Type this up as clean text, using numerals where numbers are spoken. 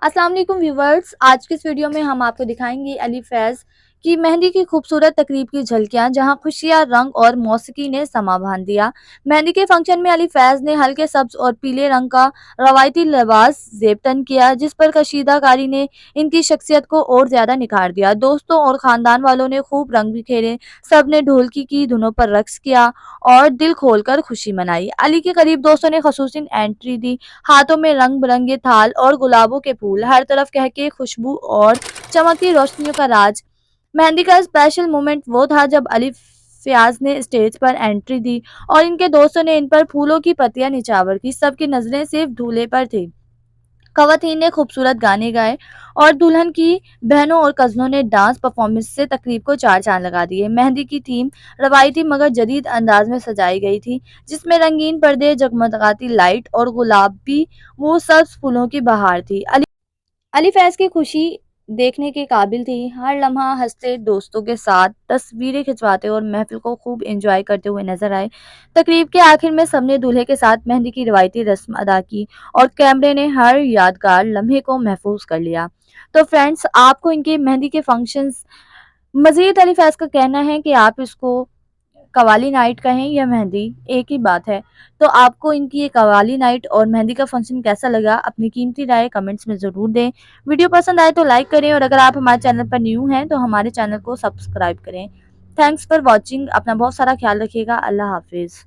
अस्सलाम वालेकुम व्यूवर्स। आज की इस वीडियो में हम आपको दिखाएंगे अली फैज़ की मेहंदी की खूबसूरत तकरीब की झलकियां, जहां खुशियां, रंग और मौसीकी ने समा बांध दिया। मेहंदी के फंक्शन में अली फैज़ ने हल्के सब्ज और पीले रंग का रवायती लिबास ज़ेबतन किया, जिस पर कशीदाकारी ने इनकी शख्सियत को और ज्यादा निखार दिया। दोस्तों और खानदान वालों ने खूब रंग बिखेरे, सब ने ढोलकी की धुनों पर रक्स किया और दिल खोलकर खुशी मनाई। अली के करीब दोस्तों ने खसूसी एंट्री दी, हाथों में रंग बिरंगे थाल और गुलाबों के फूल, हर तरफ कहके खुशबू और चमकती रोशनियों का राज। मेहंदी का स्पेशल मोमेंट वो था जब अली फयाज ने स्टेज पर एंट्री दी और इनके दोस्तों ने इन पर फूलों की पत्तियां निछावर की। सबकी नजरें सिर्फ दूल्हे पर थी। खवातीन ने खूबसूरत गाने गाए और दुल्हन की बहनों और कजनों ने डांस परफॉर्मेंस से तकरीब को चार चांद लगा दिए। मेहंदी की थीम रवायती मगर जदीद अंदाज में सजाई गई थी, जिसमें रंगीन पर्दे, जगमगाती लाइट और गुलाबी वो सब्ज फूलों की बहार थी। अली फैज़ की खुशी देखने के काबिल थी। हर लम्हा हंसते, दोस्तों के साथ तस्वीरें खिंचवाते और महफिल को खूब एंजॉय करते हुए नजर आए। तकरीब के आखिर में सबने दूल्हे के साथ मेहंदी की रिवायती रस्म अदा की और कैमरे ने हर यादगार लम्हे को महफूज कर लिया। तो फ्रेंड्स, आपको इनके मेहंदी के फंक्शंस, मजीद अली फैज़ का कहना है कि आप इसको कवाली नाइट कहें या मेहंदी, एक ही बात है। तो आपको इनकी ये कवाली नाइट और मेहंदी का फंक्शन कैसा लगा, अपनी कीमती राय कमेंट्स में ज़रूर दें। वीडियो पसंद आए तो लाइक करें और अगर आप हमारे चैनल पर न्यू हैं तो हमारे चैनल को सब्सक्राइब करें। Thanks for watching. अपना बहुत सारा ख्याल रखिएगा। अल्लाह हाफिज़।